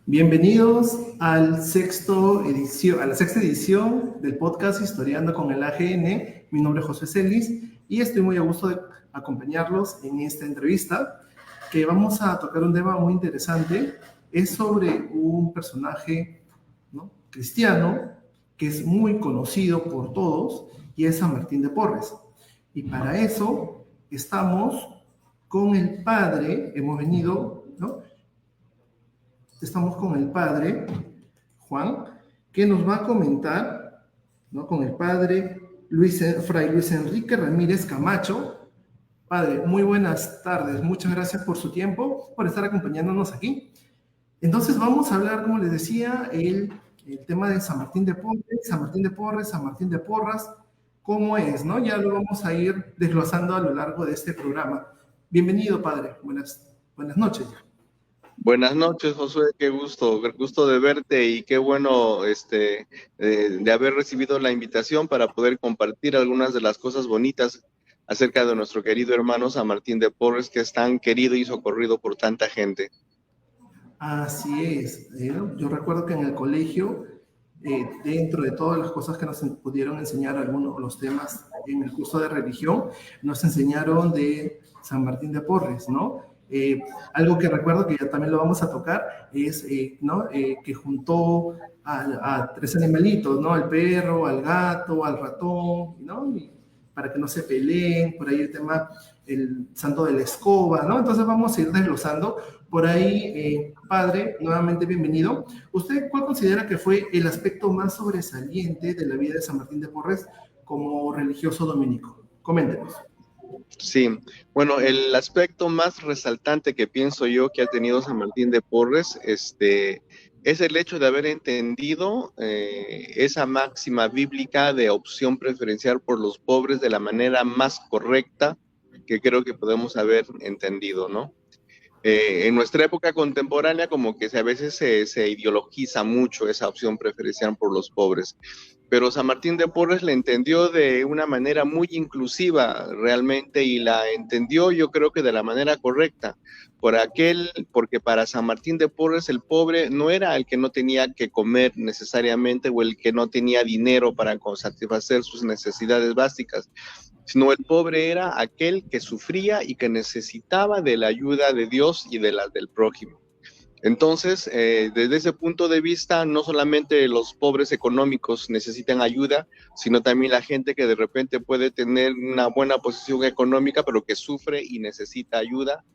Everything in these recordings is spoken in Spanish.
Bienvenidos a la sexta edición del podcast Historiando con el AGN. Mi nombre es José Celis y estoy muy a gusto de acompañarlos en esta entrevista que vamos a tocar un tema muy interesante. Es sobre un personaje, ¿no?, cristiano que es muy conocido por todos y es San Martín de Porres. Y para eso estamos con el padre, hemos venido, ¿no? Estamos con el padre Juan, que nos va a comentar, ¿no?, con el padre Fray Luis Enrique Ramírez Camacho. Padre, muy buenas tardes, muchas gracias por su tiempo, por estar acompañándonos aquí. Entonces vamos a hablar, como les decía, el tema de San Martín de Porres, San Martín de Porras, cómo es, ¿no? Ya lo vamos a ir desglosando a lo largo de este programa. Bienvenido, padre, buenas noches. Buenas noches, Josué, qué gusto de verte y qué bueno de haber recibido la invitación para poder compartir algunas de las cosas bonitas acerca de nuestro querido hermano San Martín de Porres, que es tan querido y socorrido por tanta gente. Así es. Yo recuerdo que en el colegio, dentro de todas las cosas que nos pudieron enseñar, algunos de los temas en el curso de religión, nos enseñaron de San Martín de Porres, ¿no? Algo que recuerdo que ya también lo vamos a tocar es, ¿no?, que juntó a tres animalitos, ¿no? Al perro, al gato, al ratón, ¿no? Y para que no se peleen, por ahí el tema, el santo de la escoba, ¿no? Entonces vamos a ir desglosando. Por ahí, padre, nuevamente bienvenido. ¿Usted cuál considera que fue el aspecto más sobresaliente de la vida de San Martín de Porres como religioso dominico? Coméntenos. Sí, bueno, el aspecto más resaltante que pienso yo que ha tenido San Martín de Porres, es el hecho de haber entendido esa máxima bíblica de opción preferencial por los pobres de la manera más correcta que creo que podemos haber entendido, ¿no? En nuestra época contemporánea como que a veces se ideologiza mucho esa opción preferencial por los pobres, pero San Martín de Porres la entendió de una manera muy inclusiva realmente, y la entendió yo creo que de la manera correcta, porque para San Martín de Porres el pobre no era el que no tenía que comer necesariamente o el que no tenía dinero para satisfacer sus necesidades básicas, sino el pobre era aquel que sufría y que necesitaba de la ayuda de Dios y de la del prójimo. Entonces, desde ese punto de vista, no solamente los pobres económicos necesitan ayuda, sino también la gente que de repente puede tener una buena posición económica, pero que sufre y necesita ayuda.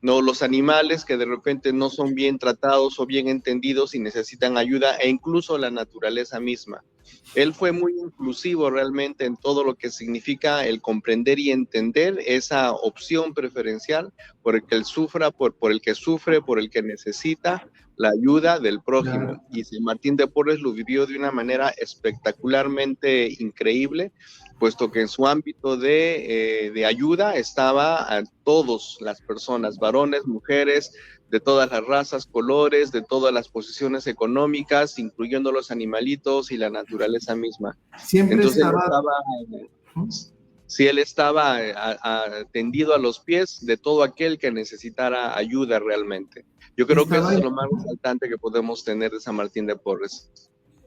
No, los animales que de repente no son bien tratados o bien entendidos y necesitan ayuda, e incluso la naturaleza misma. Él fue muy inclusivo realmente en todo lo que significa el comprender y entender esa opción preferencial por el que él sufra, por el que sufre, por el que necesita la ayuda del prójimo. Claro. Y San Martín de Porres lo vivió de una manera espectacularmente increíble, puesto que en su ámbito de ayuda estaba a todas las personas, varones, mujeres, de todas las razas, colores, de todas las posiciones económicas, incluyendo los animalitos y la naturaleza misma. Siempre entonces él estaba tendido a los pies de todo aquel que necesitara ayuda realmente. Yo creo que eso es lo más resaltante que podemos tener de San Martín de Porres.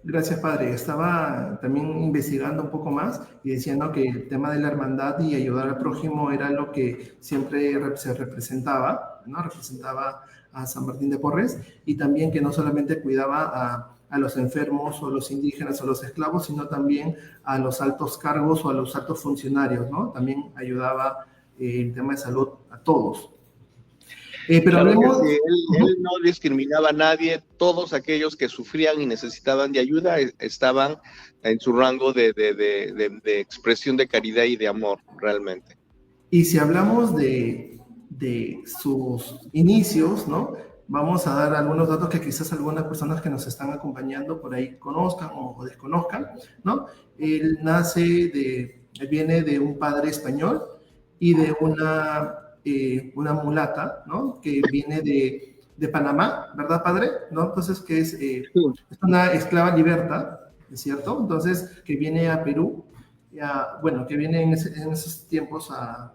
Gracias, padre. Estaba también investigando un poco más y decía, ¿no?, que el tema de la hermandad y ayudar al prójimo era lo que siempre se representaba, ¿no? Representaba a San Martín de Porres, y también que no solamente cuidaba a los enfermos o a los indígenas o a los esclavos, sino también a los altos cargos o a los altos funcionarios, ¿no? También ayudaba el tema de salud a todos. Pero claro, hablemos... que sí, él no discriminaba a nadie, todos aquellos que sufrían y necesitaban de ayuda estaban en su rango de expresión de caridad y de amor, realmente. Y si hablamos de sus inicios, ¿no?, vamos a dar algunos datos que quizás algunas personas que nos están acompañando por ahí conozcan o desconozcan, ¿no? Él viene de un padre español y de una mulata, ¿no?, que viene de Panamá, ¿verdad, padre? ¿No? Entonces, que es una esclava liberta, ¿es cierto? Entonces, que viene a Perú, bueno, que viene en esos tiempos a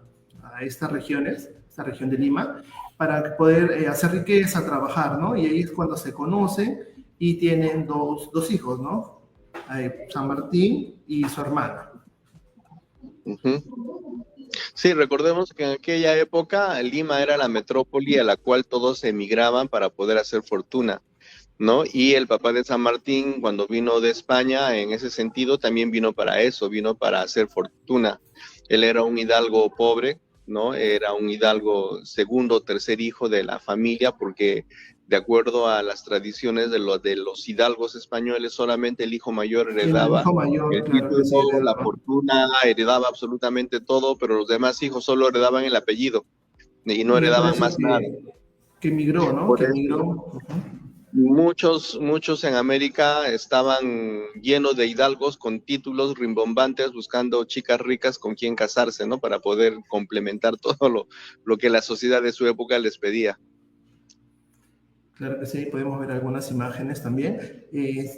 estas regiones, esta región de Lima, para poder hacer riqueza, trabajar, ¿no? Y ahí es cuando se conocen y tienen dos hijos, ¿no? San Martín y su hermana. Uh-huh. Sí, recordemos que en aquella época Lima era la metrópoli a la cual todos emigraban para poder hacer fortuna, ¿no? Y el papá de San Martín, cuando vino de España, en ese sentido, también vino para eso, vino para hacer fortuna. Él era un hidalgo pobre, ¿no? Era un hidalgo segundo o tercer hijo de la familia, porque de acuerdo a las tradiciones de los hidalgos españoles, solamente el hijo mayor El heredaba hijo mayor, el claro que sí, título, la heredaba. fortuna, heredaba absolutamente todo, pero los demás hijos solo heredaban el apellido y no Y es por heredaban eso más nada. que emigró, ¿no? Por Que eso, emigró. Uh-huh. muchos en América estaban llenos de hidalgos con títulos rimbombantes buscando chicas ricas con quien casarse, ¿no? Para poder complementar todo lo que la sociedad de su época les pedía. Claro que sí, podemos ver algunas imágenes también.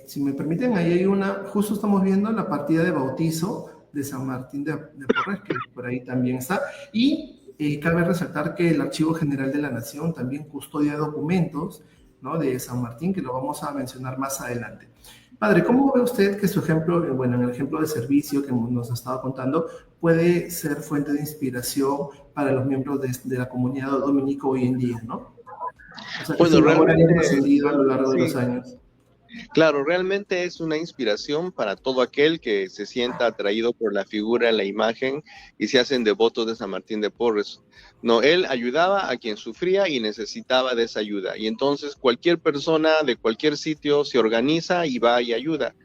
Si me permiten, ahí hay justo estamos viendo la partida de bautizo de San Martín de Porres, que por ahí también está. Y cabe resaltar que el Archivo General de la Nación también custodia documentos, ¿no? De San Martín, que lo vamos a mencionar más adelante. Padre, ¿cómo ve usted que su ejemplo, bueno, en el ejemplo de servicio que nos ha estado contando, puede ser fuente de inspiración para los miembros de la comunidad dominica hoy en día, ¿no? O sea, que Bueno, su labor haya realmente, trascendido a lo largo de los sí. años. Claro, realmente es una inspiración para todo aquel que se sienta atraído por la figura, la imagen y se hacen devotos de San Martín de Porres. No, él ayudaba a quien sufría y necesitaba de esa ayuda. Y entonces cualquier persona de cualquier sitio se organiza y va y ayuda.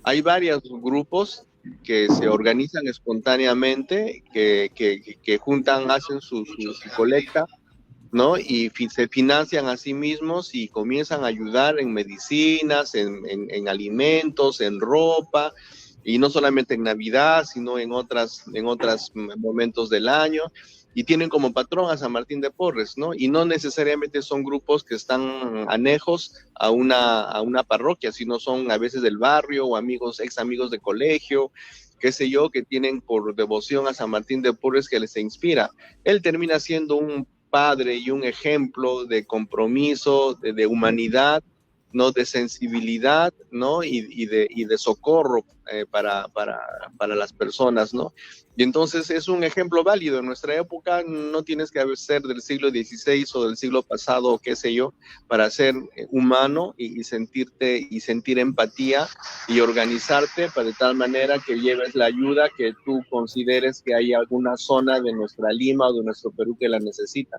Hay varios grupos que se organizan espontáneamente, que juntan, hacen su colecta, ¿no? Y se financian a sí mismos y comienzan a ayudar en medicinas, en alimentos, en ropa, y no solamente en Navidad, sino en otros momentos del año. Y tienen como patrón a San Martín de Porres, ¿no? Y no necesariamente son grupos que están anejos a una parroquia, sino son a veces del barrio o amigos, ex amigos de colegio, qué sé yo, que tienen por devoción a San Martín de Porres que les inspira. Él termina siendo un padre y un ejemplo de compromiso, de humanidad, ¿no? De sensibilidad, ¿no? Y de socorro para las personas, ¿no? Y entonces es un ejemplo válido. En nuestra época no tienes que ser del siglo XVI o del siglo pasado o qué sé yo, para ser humano y sentirte y sentir empatía y organizarte para de tal manera que lleves la ayuda que tú consideres que hay alguna zona de nuestra Lima o de nuestro Perú que la necesita.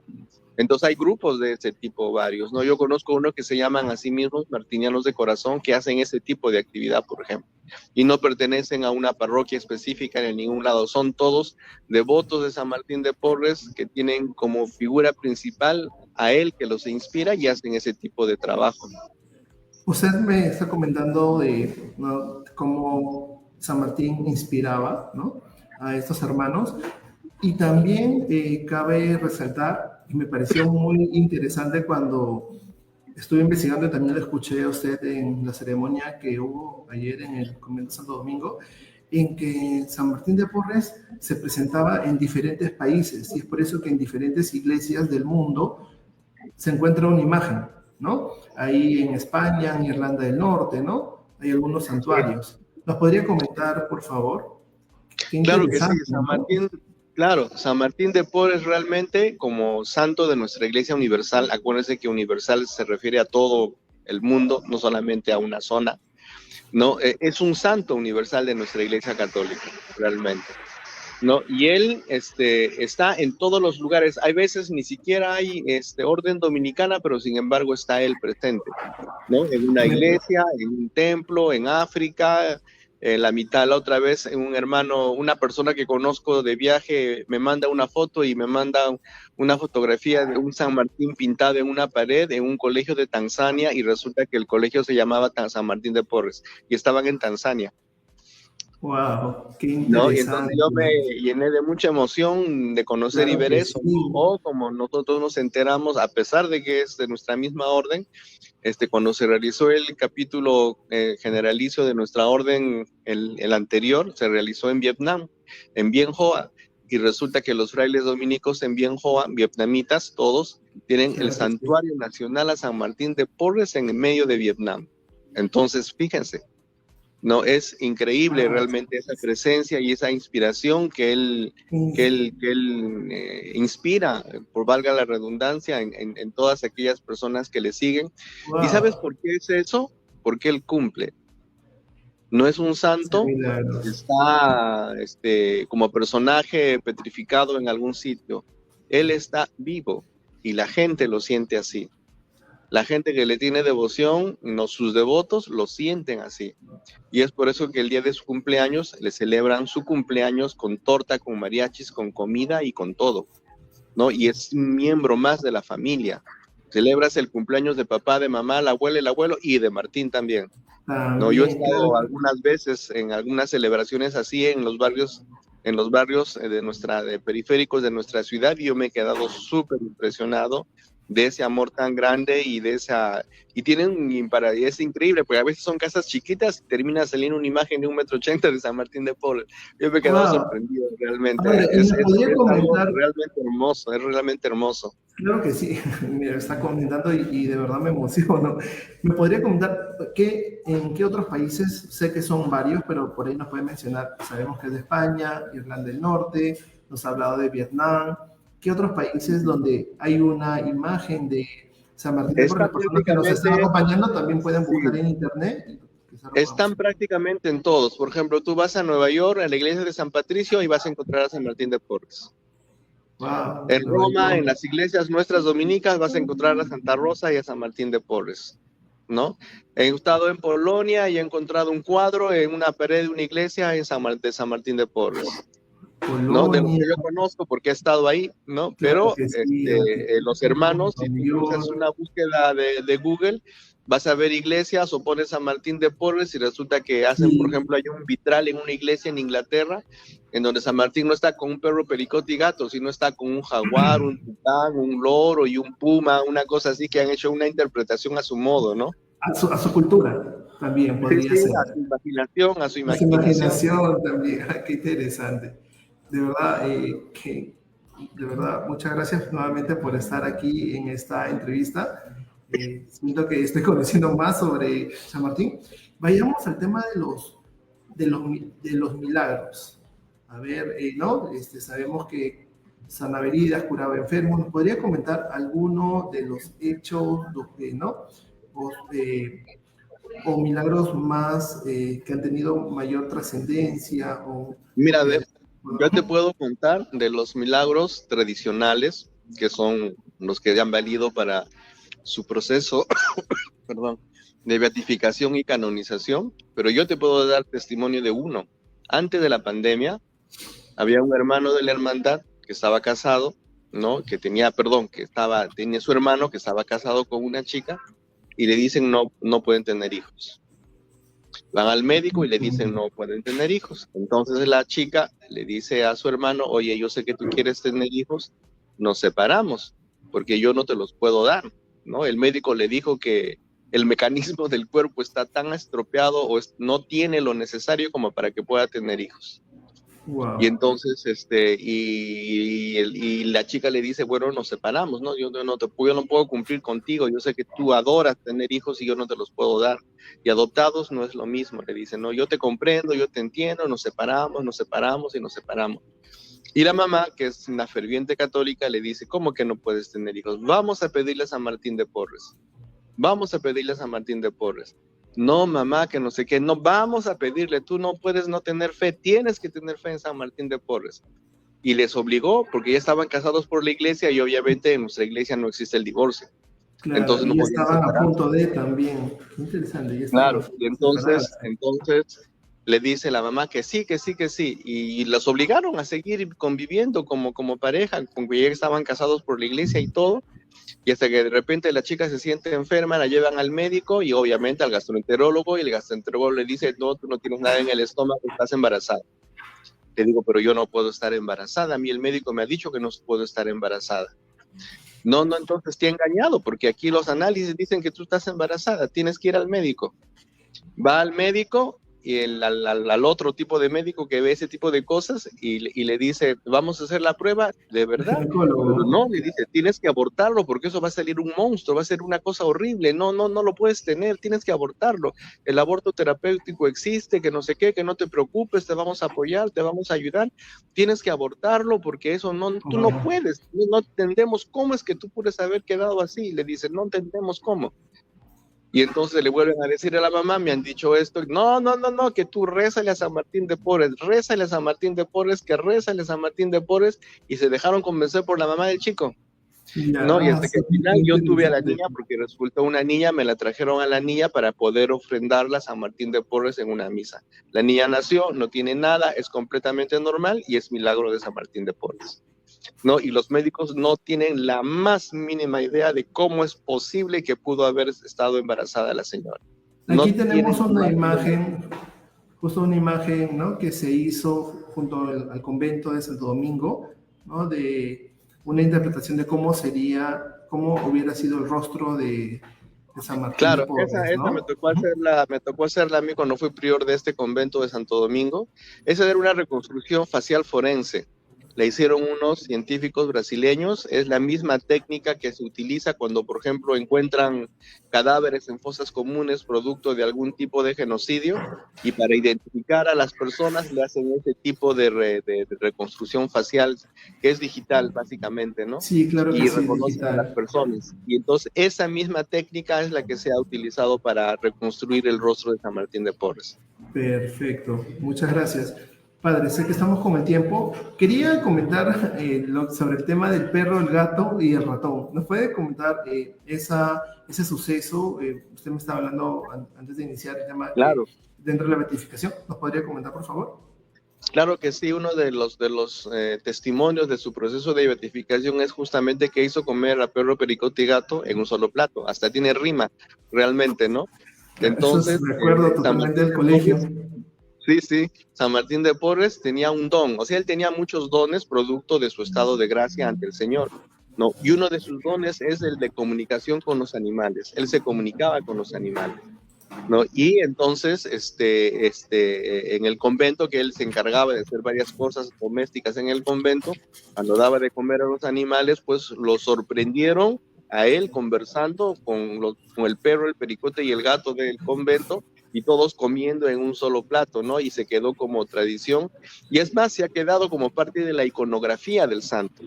Entonces hay grupos de ese tipo varios, ¿no? Yo conozco uno que se llaman a sí mismos martinianos de corazón que hacen ese tipo de actividad, por ejemplo, y no pertenecen a una parroquia específica en ningún lado, son todos devotos de San Martín de Porres que tienen como figura principal a él que los inspira y hacen ese tipo de trabajo. Usted me está comentando de, ¿no?, cómo San Martín inspiraba, ¿no?, a estos hermanos. Y también cabe resaltar, y me pareció muy interesante cuando estuve investigando, y también lo escuché a usted en la ceremonia que hubo ayer en el convento de Santo Domingo, en que San Martín de Porres se presentaba en diferentes países, y es por eso que en diferentes iglesias del mundo se encuentra una imagen, ¿no? Ahí en España, en Irlanda del Norte, ¿no? Hay algunos santuarios. ¿Nos podría comentar, por favor? Qué Claro que sí, interesante, San ¿no? Martín, claro, San Martín de Porres realmente como santo de nuestra Iglesia Universal, acuérdense que universal se refiere a todo el mundo, no solamente a una zona, ¿no? Es un santo universal de nuestra Iglesia Católica, realmente, ¿no? Y él está en todos los lugares. Hay veces ni siquiera hay orden dominicana, pero sin embargo está él presente, ¿no? En una iglesia, en un templo, en África, la mitad, la otra vez, un hermano, una persona que conozco de viaje, me manda una foto y me manda una fotografía de un San Martín pintado en una pared en un colegio de Tanzania y resulta que el colegio se llamaba San Martín de Porres y estaban en Tanzania. Wow, qué ¿no? Y entonces interesante. yo me llené de mucha emoción de conocer y Claro ver que eso, ¿no? sí. O como nosotros nos enteramos, a pesar de que es de nuestra misma orden, cuando se realizó el capítulo generalicio de nuestra orden, el anterior, se realizó en Vietnam, en Bien Hoa, y resulta que los frailes dominicos en Bien Hoa, vietnamitas, todos, tienen el Claro que sí. santuario nacional a San Martín de Porres en medio de Vietnam. Entonces, fíjense, no, es increíble Ah, realmente esa presencia y esa inspiración sí. que él inspira, por valga la redundancia, en todas aquellas personas que le siguen. ¿Y sabes Wow, por qué es eso? Porque él cumple. No es un hacer santo que milagros. está como personaje petrificado en algún sitio. Él está vivo y la gente lo siente así. La gente que le tiene devoción, no, sus devotos lo sienten así. Y es por eso que el día de su cumpleaños le celebran su cumpleaños con torta, con mariachis, con comida y con todo, ¿no? Y es un miembro más de la familia. Celebras el cumpleaños de papá, de mamá, la abuela, el abuelo y de Martín también, ¿no? Yo he También, estado claro. algunas veces en algunas celebraciones así en los barrios de periféricos de nuestra ciudad y yo me he quedado súper impresionado de ese amor tan grande y de esa, y y es increíble, porque a veces son casas chiquitas y termina saliendo una imagen de 1,80 m de San Martín de Porres. Yo me he quedado Wow. sorprendido A realmente, ver, ¿y nos podría es algo comentar? realmente hermoso, es realmente hermoso. Claro que sí, me está comentando y de verdad me emociono. ¿Me podría comentar en qué otros países, sé que son varios, pero por ahí nos puede mencionar, sabemos que es de España, Irlanda del Norte, nos ha hablado de Vietnam, ¿qué otros países donde hay una imagen de San Martín de Porres? Está Las personas que nos están prácticamente, acompañando también pueden buscar sí, en internet y quizás lo podamos están encontrar. prácticamente en todos. Por ejemplo, tú vas a Nueva York, a la iglesia de San Patricio, y vas a encontrar a San Martín de Porres. Wow, En Nueva Roma, en York. las iglesias nuestras dominicas, vas a encontrar a Santa Rosa y a San Martín de Porres, ¿no? He estado en Polonia y he encontrado un cuadro en una pared de una iglesia de San Martín de Porres, ¿no? De los Polonia, que yo conozco porque he estado ahí, ¿no? claro Pero que sí, el los Vaticano, hermanos, si Nueva tú haces York. una búsqueda de Google, vas a ver iglesias o pones San Martín de Porres y resulta que hacen, por Sí, ejemplo, hay un vitral en una iglesia en Inglaterra en donde San Martín no está con un perro pericote y gato, sino está con un jaguar, un tután, un loro y un puma, una cosa así que han hecho una interpretación a su modo, ¿no? a su cultura también Sí, podría sí, ser. a su imaginación, a su A su imaginación. imaginación también. Qué interesante. De verdad, de verdad, muchas gracias nuevamente por estar aquí en esta entrevista. Siento que estoy conociendo más sobre San Martín. Vayamos al tema de los milagros. A ver, ¿no? Sabemos que sanaba heridas, curaba enfermos. ¿Nos podría comentar alguno de los hechos, ¿no? O, o milagros más que han tenido mayor trascendencia o Mira, que... yo te puedo contar de los milagros tradicionales, que son los que han valido para su proceso, perdón, de beatificación y canonización, pero yo te puedo dar testimonio de uno. Antes de la pandemia, había un hermano de la hermandad que estaba casado, ¿no? Tenía su hermano que estaba casado con una chica y le dicen no pueden tener hijos. Van al médico y le dicen no pueden tener hijos. Entonces la chica le dice a su hermano, oye, yo sé que tú quieres tener hijos, nos separamos, porque yo no te los puedo dar, ¿no? El médico le dijo que el mecanismo del cuerpo está tan estropeado no tiene lo necesario como para que pueda tener hijos. Y Wow, entonces, y la chica le dice, bueno, nos separamos, ¿no? Yo no puedo cumplir contigo, yo sé que tú adoras tener hijos y yo no te los puedo dar. Y adoptados no es lo mismo, le dice, no, yo te comprendo, yo te entiendo, nos separamos y nos separamos. Y la mamá, que es una ferviente católica, le dice, ¿cómo que no puedes tener hijos? Vamos a pedirle a San Martín de Porres. Vamos a pedirle a San Martín de Porres. No, mamá, que no sé qué, no, vamos a pedirle, tú no puedes no tener fe, tienes que tener fe en San Martín de Porres. Y les obligó, porque ya estaban casados por la iglesia y obviamente en nuestra iglesia no existe el divorcio. claro, Entonces no y ya podían estaban a separarse. punto de también. Qué interesante, ya estaban a Claro, punto y de separarse. entonces le dice la mamá que sí, que sí, que sí, y los obligaron a seguir conviviendo como pareja, con que ya estaban casados por la iglesia y todo, Y hasta que de repente la chica se siente enferma, la llevan al médico y obviamente al gastroenterólogo, y el gastroenterólogo le dice, no, tú no tienes nada en el estómago, estás embarazada. Le digo, pero yo no puedo estar embarazada, a mí el médico me ha dicho que no puedo estar embarazada. No, entonces te he engañado, porque aquí los análisis dicen que tú estás embarazada, tienes que ir al médico. Va al médico y al otro tipo de médico que ve ese tipo de cosas y le dice, vamos a hacer la prueba, ¿de verdad? Pero no, le dice, tienes que abortarlo porque eso va a salir un monstruo, va a ser una cosa horrible, no lo puedes tener, tienes que abortarlo. El aborto terapéutico existe, que no sé qué, que no te preocupes, te vamos a apoyar, te vamos a ayudar, tienes que abortarlo porque eso tú no puedes, no entendemos cómo es que tú puedes haber quedado así. Le dice, no entendemos cómo. Y entonces le vuelven a decir a la mamá, me han dicho esto, no, que tú rézale a San Martín de Porres, rézale a San Martín de Porres, que rézale a San Martín de Porres, y se dejaron convencer por la mamá del chico. Ya, ¿no? Y hasta que al final yo tuve a la niña, porque resultó una niña, me la trajeron a la niña para poder ofrendarla a San Martín de Porres en una misa. La niña nació, no tiene nada, es completamente normal y es milagro de San Martín de Porres. ¿No? Y los médicos no tienen la más mínima idea de cómo es posible que pudo haber estado embarazada la señora. Aquí tenemos una imagen, justo una imagen, ¿no? Que se hizo junto al convento de Santo Domingo, ¿no? De una interpretación de cómo hubiera sido el rostro de San Martín. Claro, de Porres, esa ¿no? me tocó hacerla a mí cuando fui prior de este convento de Santo Domingo. Esa era una reconstrucción facial forense. La hicieron unos científicos brasileños. Es la misma técnica que se utiliza cuando, por ejemplo, encuentran cadáveres en fosas comunes producto de algún tipo de genocidio, y para identificar a las personas le hacen ese tipo de reconstrucción facial, que es digital básicamente, ¿no? Sí, claro que y sí, reconocen digital. a las personas. Y entonces esa misma técnica es la que se ha utilizado para reconstruir el rostro de San Martín de Porres. Perfecto, muchas gracias. Padre, sé que estamos con el tiempo. Quería comentar sobre el tema del perro, el gato y el ratón. ¿Nos puede comentar ese suceso? Usted me estaba hablando antes de iniciar el tema. Claro. Dentro de la beatificación. ¿Nos podría comentar, por favor? Claro que sí, uno de los testimonios de su proceso de beatificación es justamente que hizo comer a perro, pericote y gato en un solo plato. Hasta tiene rima, realmente, ¿no? Entonces, eso recuerdo totalmente del colegio. Sí, San Martín de Porres tenía un don, o sea, él tenía muchos dones producto de su estado de gracia ante el Señor, ¿no? Y uno de sus dones es el de comunicación con los animales. Él se comunicaba con los animales, ¿no? Y entonces, en el convento, que él se encargaba de hacer varias cosas domésticas en el convento, cuando daba de comer a los animales, pues lo sorprendieron a él conversando con el perro, el pericote y el gato del convento, y todos comiendo en un solo plato, ¿no? Y se quedó como tradición, y es más, se ha quedado como parte de la iconografía del santo,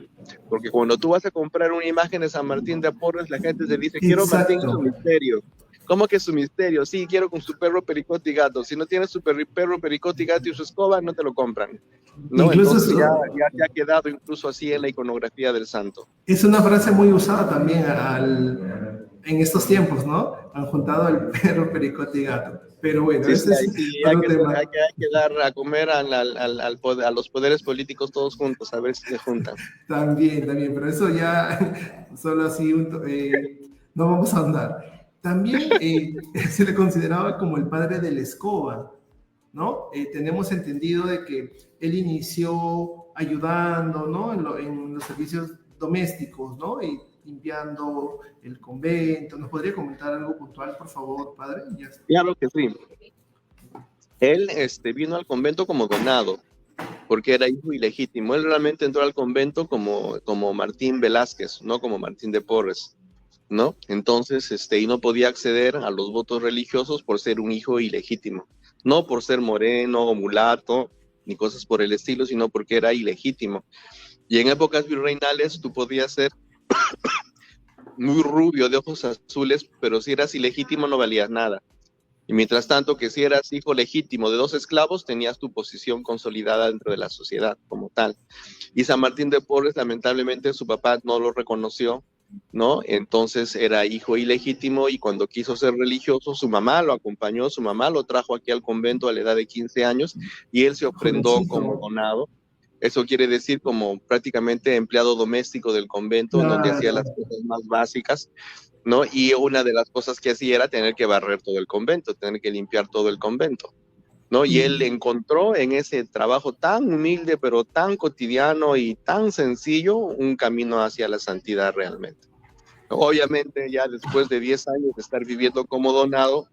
porque cuando tú vas a comprar una imagen de San Martín de Porres, la gente te dice, quiero Martín y su misterio. ¿Cómo que su misterio? Sí, quiero con su perro, pericote y gato. Si no tienes su perro, pericote y gato y su escoba, no te lo compran, ¿no? Incluso entonces ya ha quedado incluso así en la iconografía del santo. Es una frase muy usada también en estos tiempos, ¿no? Han juntado al perro, pericote y gato. Pero bueno, sí, hay que dar a comer a los poderes políticos todos juntos, a ver si se juntan. También, pero eso ya solo así, no vamos a andar. También se le consideraba como el padre de la escoba, ¿no? Tenemos entendido de que él inició ayudando, ¿no? En los servicios domésticos, ¿no? Y limpiando el convento. ¿Nos podría comentar algo puntual, por favor, padre? Claro que sí. Él vino al convento como donado, porque era hijo ilegítimo. Él realmente entró al convento como Martín Velázquez, no como Martín de Porres, ¿no? Entonces, y no podía acceder a los votos religiosos por ser un hijo ilegítimo. No por ser moreno o mulato, ni cosas por el estilo, sino porque era ilegítimo. Y en épocas virreinales tú podías ser muy rubio, de ojos azules, pero si eras ilegítimo no valías nada. Y mientras tanto, que si eras hijo legítimo de 2 esclavos, tenías tu posición consolidada dentro de la sociedad como tal. Y San Martín de Porres, lamentablemente, su papá no lo reconoció, ¿no? Entonces era hijo ilegítimo, y cuando quiso ser religioso, su mamá lo acompañó, su mamá lo trajo aquí al convento a la edad de 15 años, y él se ofrendó como donado. Eso quiere decir como prácticamente empleado doméstico del convento, en donde hacía las cosas más básicas, ¿no? Y una de las cosas que hacía era tener que barrer todo el convento, tener que limpiar todo el convento, ¿no? Y él encontró en ese trabajo tan humilde, pero tan cotidiano y tan sencillo, un camino hacia la santidad realmente. Obviamente, ya después de 10 años de estar viviendo como donado,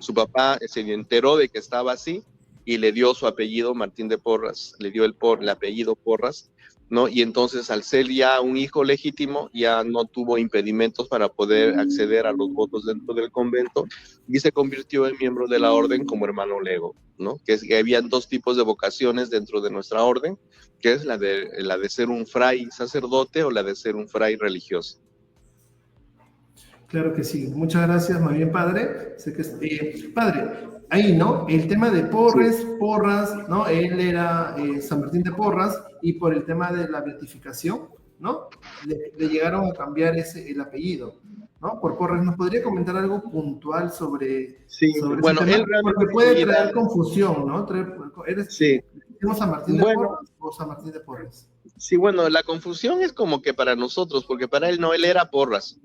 su papá se enteró de que estaba así y le dio su apellido, Martín de Porras, le dio el apellido Porras, ¿no? Y entonces, al ser ya un hijo legítimo, ya no tuvo impedimentos para poder acceder a los votos dentro del convento y se convirtió en miembro de la orden como hermano lego, ¿no? Que había dos tipos de vocaciones dentro de nuestra orden, que es la de ser un fray sacerdote o la de ser un fray religioso. Claro que sí. Muchas gracias, más bien, padre. Sé que, padre, ahí, ¿no? El tema de Porras, ¿no? Él era San Martín de Porras y por el tema de la beatificación, ¿no? Le llegaron a cambiar el apellido, ¿no? Por Porras. ¿Nos podría comentar algo puntual sobre bueno, ese tema? él realmente Porque puede traer confusión, ¿no? ¿Eres San Martín de Porras o San Martín de Porras? Sí, bueno, la confusión es como que para nosotros, porque para él no, él era Porras.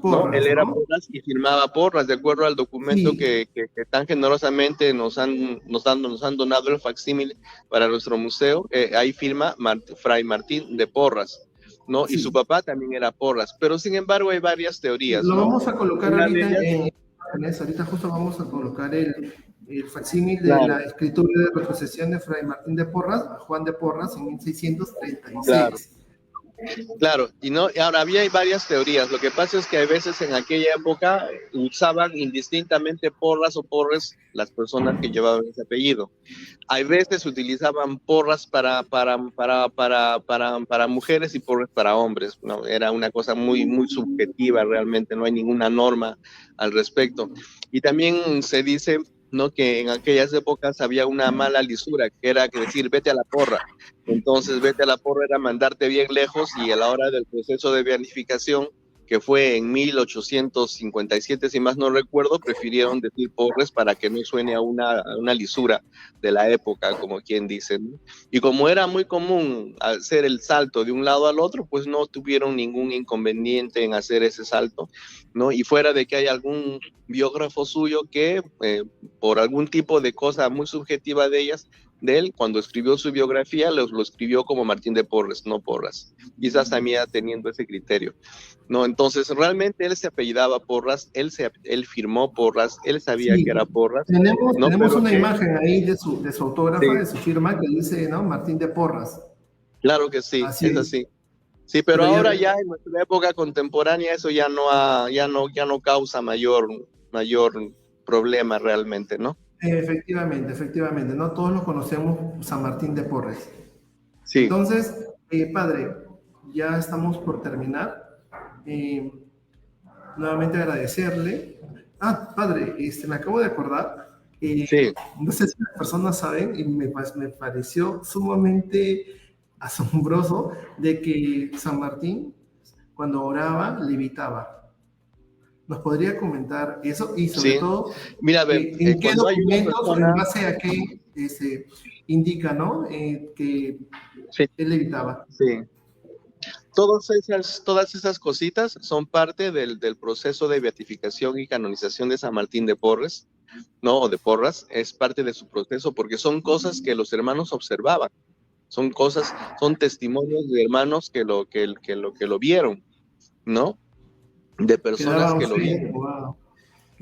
Porras, ¿no? Él era ¿no? Porras y firmaba Porras, de acuerdo al documento que tan generosamente nos han donado el facsímil para nuestro museo. Ahí firma Fray Martín de Porras, ¿no? Y su papá también era Porras, pero sin embargo hay varias teorías, Lo ¿no? vamos a colocar Una ahorita de ellas, ahorita justo vamos a colocar el facsímil de la escritura de retrocesión de Fray Martín de Porras a Juan de Porras en 1636. Claro, y no, ahora había varias teorías. Lo que pasa es que a veces en aquella época usaban indistintamente Porras o Porres las personas que llevaban ese apellido. Hay veces utilizaban Porras para mujeres y Porres para hombres, ¿no? Era una cosa muy, muy subjetiva realmente, no hay ninguna norma al respecto. Y también se dice, ¿no? Que en aquellas épocas había una mala lisura, que era que decir, vete a la porra. Entonces, vete a la porra era mandarte bien lejos y a la hora del proceso de beatificación, que fue en 1857, si más no recuerdo, prefirieron decir Porres para que no suene a una lisura de la época, como quien dice, ¿no? Y como era muy común hacer el salto de un lado al otro, pues no tuvieron ningún inconveniente en hacer ese salto, ¿no? Y fuera de que hay algún biógrafo suyo que, por algún tipo de cosa muy subjetiva de él, cuando escribió su biografía, lo escribió como Martín de Porres, no Porras. Quizás también teniendo ese criterio, ¿no? Entonces, realmente él se apellidaba Porras, él firmó Porras, él sabía que era Porras. Tenemos una imagen ahí de su autógrafa, de su firma, que dice, ¿no? Martín de Porras. Claro que sí, es así. Sí, pero ahora ya en nuestra época contemporánea eso ya no causa mayor problema realmente, ¿no? Efectivamente, no todos lo conocemos San Martín de Porres. Sí. Entonces, padre, ya estamos por terminar. Nuevamente agradecerle. Padre, me acabo de acordar. No sé si las personas saben, y me pareció sumamente asombroso de que San Martín, cuando oraba, levitaba. ¿Nos podría comentar eso? Y sobre todo, mira, ¿en qué documentos, en base a qué indica, ¿no? Que él levitaba. Sí. Todas esas cositas son parte del proceso de beatificación y canonización de San Martín de Porres, ¿no? O de Porras, es parte de su proceso porque son cosas que los hermanos observaban, son testimonios de hermanos que lo vieron, ¿no? De personas que lo vieron. Wow.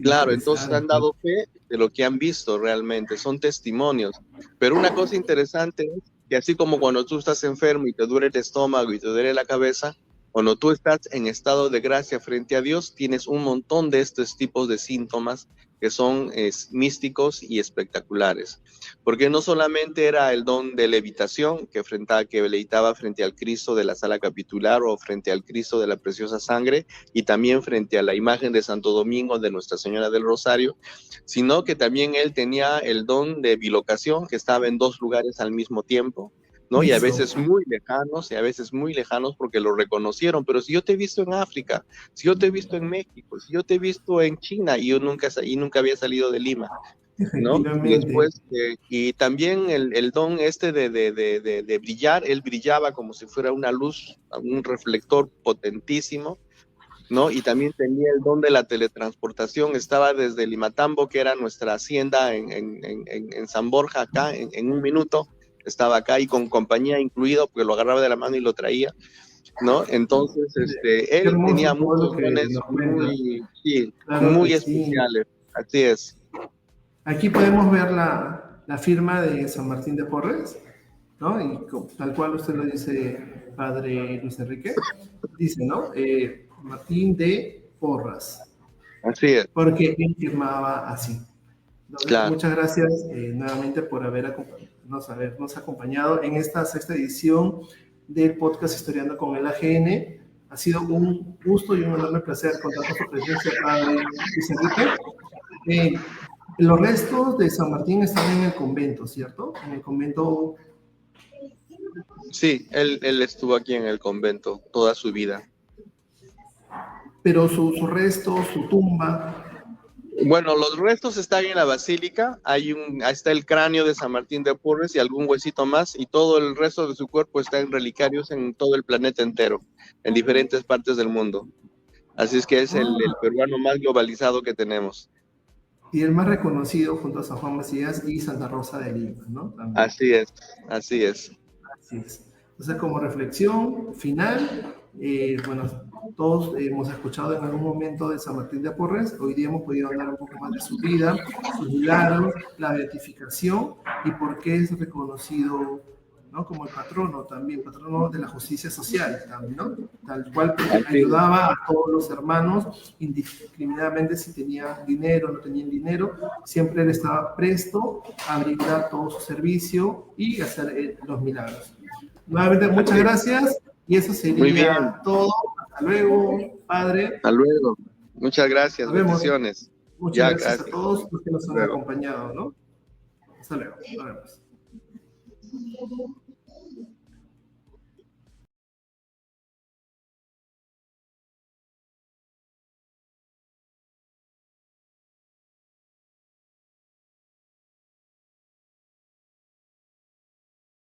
Claro, entonces han dado fe de lo que han visto realmente, son testimonios. Pero una cosa interesante es que así como cuando tú estás enfermo y te duele el estómago y te duele la cabeza, cuando tú estás en estado de gracia frente a Dios, tienes un montón de estos tipos de síntomas que son místicos y espectaculares. Porque no solamente era el don de levitación que levitaba frente al Cristo de la sala capitular o frente al Cristo de la preciosa sangre y también frente a la imagen de Santo Domingo de Nuestra Señora del Rosario, sino que también él tenía el don de bilocación, que estaba en dos lugares al mismo tiempo, ¿no? Y a veces muy lejanos porque lo reconocieron, pero si yo te he visto en África, si yo te he visto en México, si yo te he visto en China y yo nunca había salido de Lima, ¿no? Efectivamente. Después, y también el don este de brillar, él brillaba como si fuera una luz, un reflector potentísimo, ¿no? Y también tenía el don de la teletransportación, estaba desde Limatambo, que era nuestra hacienda en San Borja, acá, en un minuto, estaba acá y con compañía incluido, porque lo agarraba de la mano y lo traía, ¿no? Entonces, Qué él hermoso tenía todo lo muchos que dones nos cuenta. muy, sí, Claro que muy sí. especiales, así es. Aquí podemos ver la firma de San Martín de Porres, ¿no? Y tal cual usted lo dice, padre Luis Enrique, dice, ¿no? Martín de Porras, Así es, porque él firmaba así. Entonces, claro. muchas gracias nuevamente por habernos acompañado en esta sexta edición del podcast Historiando con el AGN. Ha sido un gusto y un enorme placer contar con su presencia, padre Luis Enrique. Los restos de San Martín están en el convento, ¿cierto? En el convento, Sí, él estuvo aquí en el convento toda su vida. pero su resto, su tumba, Bueno, los restos están en la basílica, ahí está el cráneo de San Martín de Porres y algún huesito más, y todo el resto de su cuerpo está en relicarios en todo el planeta entero, en diferentes partes del mundo. Así es que es el peruano más globalizado que tenemos. y el más reconocido junto a San Juan Macías y Santa Rosa de Lima, ¿no? También. Así es, así es. Así es. Entonces, como reflexión final, bueno, todos hemos escuchado en algún momento de San Martín de Porres, hoy día hemos podido hablar un poco más de su vida, sus milagros, la beatificación y por qué es reconocido, ¿no? Como el patrono también, patrono de la justicia social, también, ¿no? Tal cual porque Así es. ayudaba a todos los hermanos indiscriminadamente si tenían dinero o no tenían dinero, siempre él estaba presto a brindar todo su servicio y hacer los milagros. Nuevamente, muchas gracias y eso Muy bien, sería todo. Hasta luego, padre. hasta luego. Muchas gracias, Nos vemos. bendiciones. Muchas Ya, gracias a gracias. todos los que nos Hasta han luego. acompañado, ¿no? Hasta luego. Nos vemos.